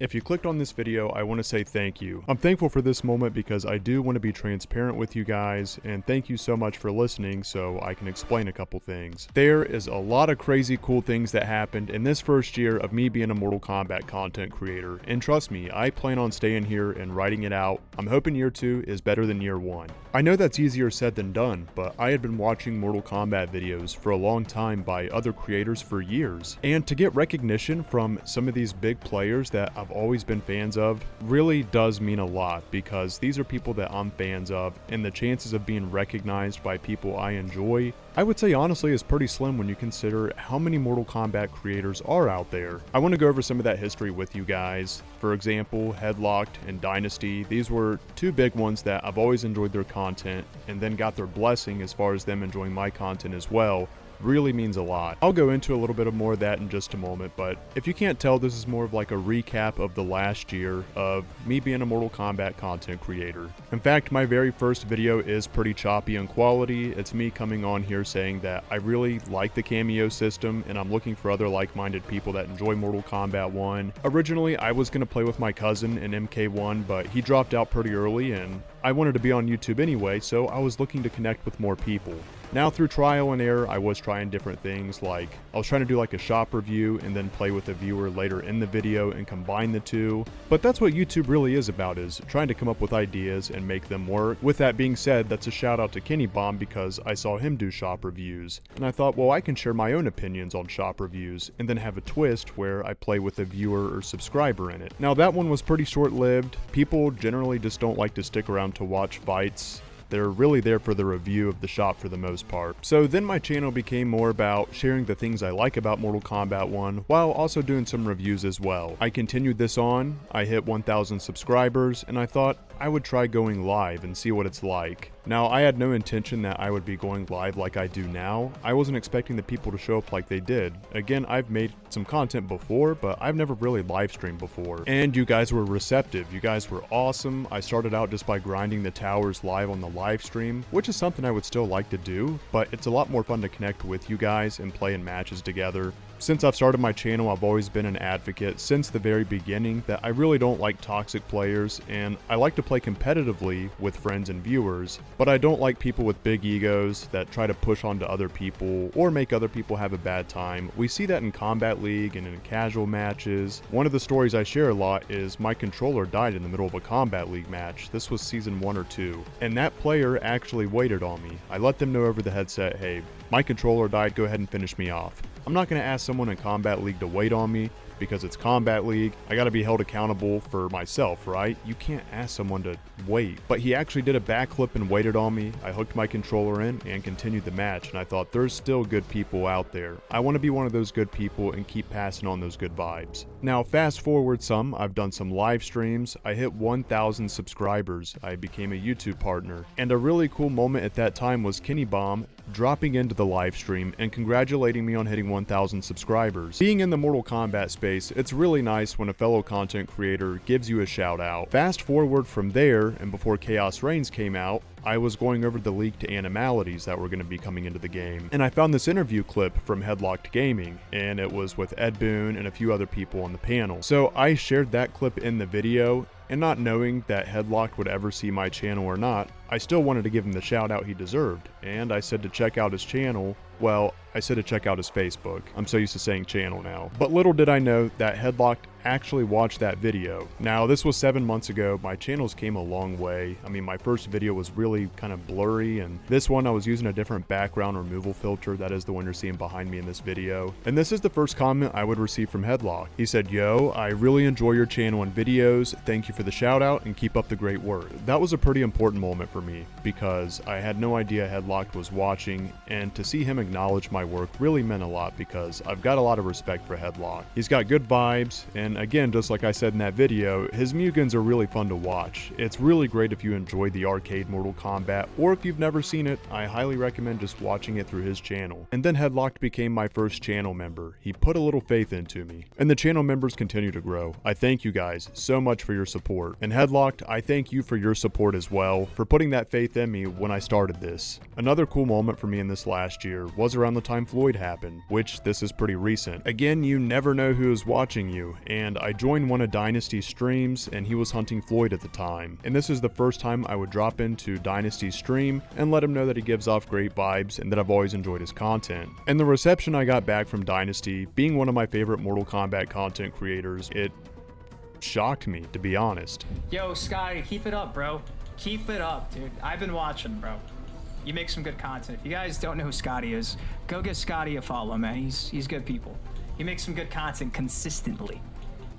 If you clicked on this video, I want to say thank you. I'm thankful for this moment because I do want to be transparent with you guys, and thank you so much for listening so I can explain a couple things. There is a lot of crazy cool things that happened in this first year of me being a Mortal Kombat content creator, and trust me, I plan on staying here and writing it out. I'm hoping year 2 is better than year 1. I know that's easier said than done, but I had been watching Mortal Kombat videos for a long time by other creators for years, and to get recognition from some of these big players that I've always been fans of really does mean a lot, because these are people that I'm fans of, and the chances of being recognized by people I enjoy, I would say honestly, is pretty slim when you consider how many Mortal Kombat creators are out there. I want to go over some of that history with you guys. For example, Headlocked and Dynasty, these were two big ones that I've always enjoyed their content, and then got their blessing as far as them enjoying my content as well. Really means a lot. I'll go into a little bit of more of that in just a moment, but if you can't tell, this is more of like a recap of the last year of me being a Mortal Kombat content creator. In fact, my very first video is pretty choppy in quality. It's me coming on here saying that I really like the cameo system and I'm looking for other like-minded people that enjoy Mortal Kombat 1. Originally, I was going to play with my cousin in MK1, but he dropped out pretty early and I wanted to be on YouTube anyway, so I was looking to connect with more people. Now through trial and error, I was trying different things, like I was trying to do like a shop review and then play with a viewer later in the video and combine the two. But that's what YouTube really is about, is trying to come up with ideas and make them work. With that being said, that's a shout out to Kenny Bomb because I saw him do shop reviews. And I thought, well, I can share my own opinions on shop reviews and then have a twist where I play with a viewer or subscriber in it. Now that one was pretty short-lived. People generally just don't like to stick around to watch fights. They're really there for the review of the shop for the most part. So then my channel became more about sharing the things I like about Mortal Kombat 1 while also doing some reviews as well. I continued this on, I hit 1,000 subscribers, and I thought I would try going live and see what it's like. Now, I had no intention that I would be going live like I do now. I wasn't expecting the people to show up like they did. Again, I've made some content before, but I've never really live streamed before. And you guys were receptive. You guys were awesome. I started out just by grinding the towers live on the live stream, which is something I would still like to do, but it's a lot more fun to connect with you guys and play in matches together. Since I've started my channel, I've always been an advocate since the very beginning that I really don't like toxic players, and I like to play competitively with friends and viewers, but I don't like people with big egos that try to push onto other people or make other people have a bad time. We see that in Kombat League and in casual matches. One of the stories I share a lot is my controller died in the middle of a Kombat League match. This was season 1 or 2, and that player actually waited on me. I let them know over the headset, hey, my controller died, go ahead and finish me off. I'm not going to ask someone in Kombat League to wait on me because it's Kombat League. I got to be held accountable for myself, right? You can't ask someone to wait. But he actually did a backflip and waited on me. I hooked my controller in and continued the match, and I thought there's still good people out there. I want to be one of those good people and keep passing on those good vibes. Now, fast forward some, I've done some live streams. I hit 1,000 subscribers. I became a YouTube partner. And a really cool moment at that time was Kenny Bomb dropping into the live stream and congratulating me on hitting 1,000 subscribers. Being in the Mortal Kombat space, it's really nice when a fellow content creator gives you a shout out. Fast forward from there, and before Chaos Reigns came out, I was going over the leaked animalities that were going to be coming into the game, and I found this interview clip from Headlocked Gaming, and it was with Ed Boon and a few other people on the panel. So I shared that clip in the video, and not knowing that Headlocked would ever see my channel or not, I still wanted to give him the shout out he deserved, and I said to check out his channel. Well, I said to check out his Facebook. I'm so used to saying channel now. But little did I know that Headlocked actually watched that video. Now, this was 7 months ago. My channels came a long way. I mean, my first video was really kind of blurry, and this one I was using a different background removal filter. That is the one you're seeing behind me in this video. And this is the first comment I would receive from Headlocked. He said, "Yo, I really enjoy your channel and videos. Thank you for the shout out and keep up the great work." That was a pretty important moment for me because I had no idea Headlocked was watching, and to see him acknowledge my work really meant a lot because I've got a lot of respect for Headlocked. He's got good vibes, and again, just like I said in that video, his Mugans are really fun to watch. It's really great if you enjoy the arcade Mortal Kombat, or if you've never seen it, I highly recommend just watching it through his channel. And then Headlocked became my first channel member. He put a little faith into me, and the channel members continue to grow. I thank you guys so much for your support. And Headlocked, I thank you for your support as well, for putting putting that faith in me when I started this. Another cool moment for me in this last year was around the time Floyd happened, which this is pretty recent. Again, you never know who is watching you, and I joined one of Dynasty's streams and he was hunting Floyd at the time. And this is the first time I would drop into Dynasty's stream and let him know that he gives off great vibes and that I've always enjoyed his content. And the reception I got back from Dynasty, being one of my favorite Mortal Kombat content creators, it shocked me, to be honest. Yo, Scotty, keep it up, bro. Keep it up, dude. I've been watching, bro. You make some good content. If you guys don't know who Scotty is, go give Scotty a follow, man. He's good people. He makes some good content consistently.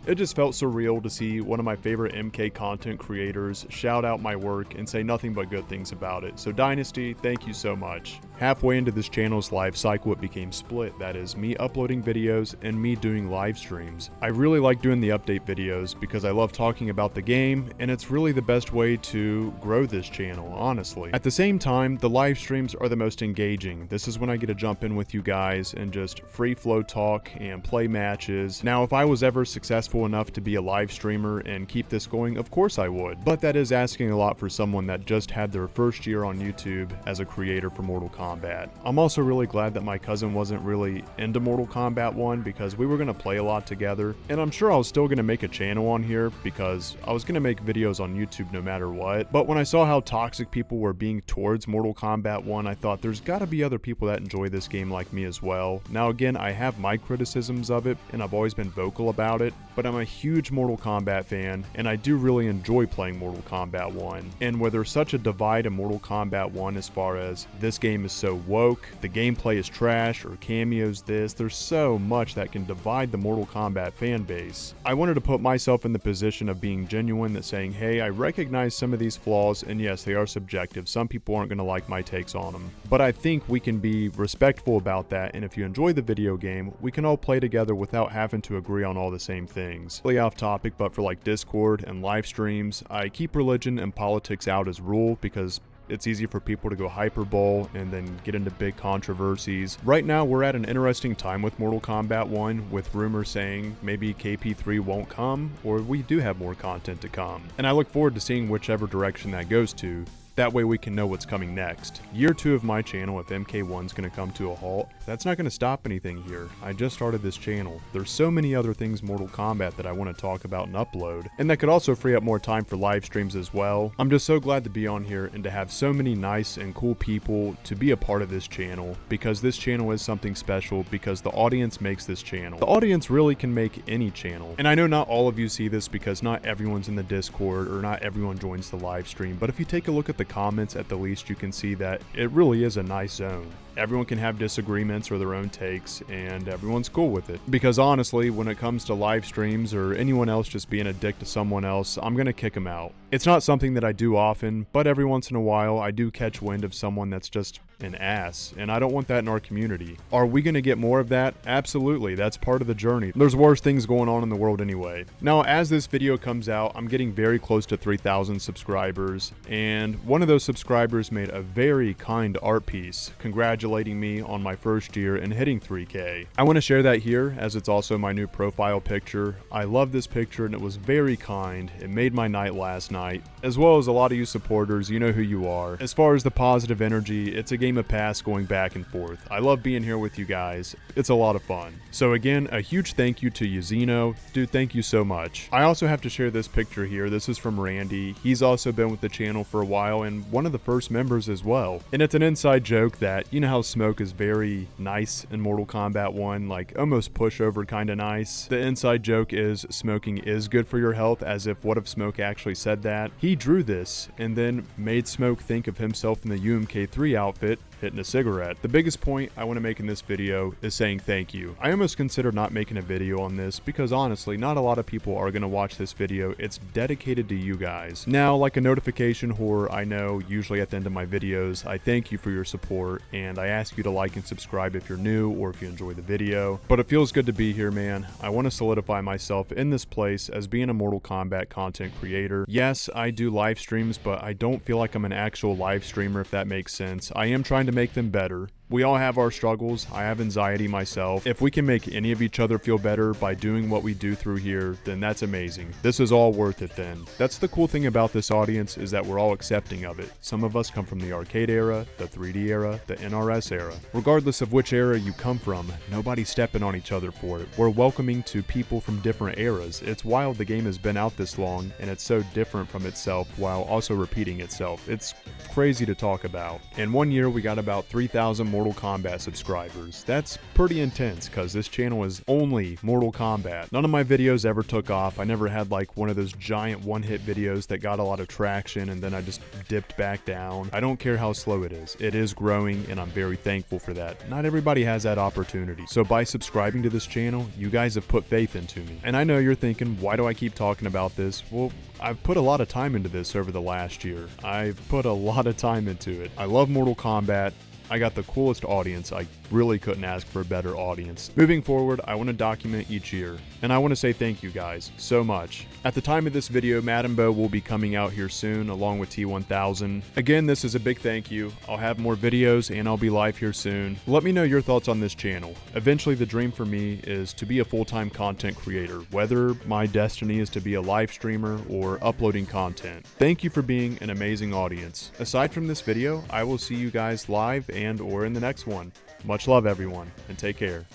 It just felt surreal to see one of my favorite MK content creators shout out my work and say nothing but good things about it. So Dynasty, thank you so much. Halfway into this channel's life cycle, it became split. That is, me uploading videos and me doing live streams. I really like doing the update videos because I love talking about the game, and it's really the best way to grow this channel, honestly. At the same time, the live streams are the most engaging. This is when I get to jump in with you guys and just free flow talk and play matches. Now, if I was ever successful enough to be a live streamer and keep this going, of course I would. But that is asking a lot for someone that just had their first year on YouTube as a creator for Mortal Kombat. I'm also really glad that my cousin wasn't really into Mortal Kombat 1 because we were going to play a lot together. And I'm sure I was still going to make a channel on here because I was going to make videos on YouTube no matter what. But when I saw how toxic people were being towards Mortal Kombat 1, I thought there's got to be other people that enjoy this game like me as well. Now again, I have my criticisms of it and I've always been vocal about it, but I'm a huge Mortal Kombat fan, and I do really enjoy playing Mortal Kombat 1. And where there's such a divide in Mortal Kombat 1 as far as this game is so woke, the gameplay is trash, or cameos this, there's so much that can divide the Mortal Kombat fan base. I wanted to put myself in the position of being genuine, that saying, hey, I recognize some of these flaws, and yes, they are subjective. Some people aren't going to like my takes on them. But I think we can be respectful about that, and if you enjoy the video game, we can all play together without having to agree on all the same things. Really off topic, but for like Discord and live streams, I keep religion and politics out as rule because it's easy for people to go hyperbole and then get into big controversies. Right now, we're at an interesting time with Mortal Kombat 1, with rumors saying maybe KP3 won't come, or we do have more content to come. And I look forward to seeing whichever direction that goes to. That way we can know what's coming next. Year 2 of my channel, if MK1's gonna come to a halt, that's not gonna stop anything here. I just started this channel. There's so many other things Mortal Kombat that I want to talk about and upload, and that could also free up more time for live streams as well. I'm just so glad to be on here and to have so many nice and cool people to be a part of this channel, because this channel is something special, because the audience makes this channel. The audience really can make any channel. And I know not all of you see this because not everyone's in the Discord or not everyone joins the live stream, but if you take a look at the comments, at the least you can see that it really is a nice zone. Everyone can have disagreements or their own takes, and everyone's cool with it. Because honestly, when it comes to live streams or anyone else just being a dick to someone else, I'm gonna kick them out. It's not something that I do often, but every once in a while I do catch wind of someone that's just an ass, and I don't want that in our community. Are we gonna get more of that? Absolutely, that's part of the journey. There's worse things going on in the world anyway. Now, as this video comes out, I'm getting very close to 3,000 subscribers, and one of those subscribers made a very kind art piece congratulating me on my first year and hitting 3K. I want to share that here, as it's also my new profile picture. I love this picture and it was very kind. It made my night last night, as well as a lot of you supporters. You know who you are. As far as the positive energy, it's a game of pass going back and forth. I love being here with you guys. It's a lot of fun. So again, a huge thank you to Yazino. Dude, thank you so much. I also have to share this picture here. This is from Randy. He's also been with the channel for a while and one of the first members as well. And it's an inside joke that, you know how Smoke is very nice in Mortal Kombat 1, like almost pushover kind of nice. The inside joke is smoking is good for your health, as if what if Smoke actually said that? He drew this and then made Smoke think of himself in the UMK3 outfit hitting a cigarette. The biggest point I want to make in this video is saying thank you. I almost considered not making a video on this because honestly, not a lot of people are going to watch this video. It's dedicated to you guys. Now, like a notification whore, I know usually at the end of my videos, I thank you for your support and I ask you to like and subscribe if you're new or if you enjoy the video. But it feels good to be here, man. I want to solidify myself in this place as being a Mortal Kombat content creator. Yes, I do live streams, but I don't feel like I'm an actual live streamer, if that makes sense. I am trying to make them better. We all have our struggles. I have anxiety myself. If we can make any of each other feel better by doing what we do through here, then that's amazing. This is all worth it then. That's the cool thing about this audience, is that we're all accepting of it. Some of us come from the arcade era, the 3D era, the NRS era. Regardless of which era you come from, nobody's stepping on each other for it. We're welcoming to people from different eras. It's wild the game has been out this long, and it's so different from itself while also repeating itself. It's crazy to talk about. In 1 year, we got about 3,000 Mortal Kombat subscribers. That's pretty intense, because this channel is only Mortal Kombat. None of my videos ever took off. I never had like one of those giant one-hit videos that got a lot of traction and then I just dipped back down. I don't care how slow it is growing, and I'm very thankful for that. Not everybody has that opportunity. So by subscribing to this channel, you guys have put faith into me. And I know you're thinking, why do I keep talking about this? Well, I've put a lot of time into this over the last year. I've put a lot of time into it. I love Mortal Kombat. I got the coolest audience. I really couldn't ask for a better audience. Moving forward, I want to document each year, and I want to say thank you guys so much. At the time of this video, Madden Bow will be coming out here soon, along with T1000. Again, this is a big thank you. I'll have more videos, and I'll be live here soon. Let me know your thoughts on this channel. Eventually, the dream for me is to be a full-time content creator, whether my destiny is to be a live streamer or uploading content. Thank you for being an amazing audience. Aside from this video, I will see you guys live and or in the next one. Much love, everyone, and take care.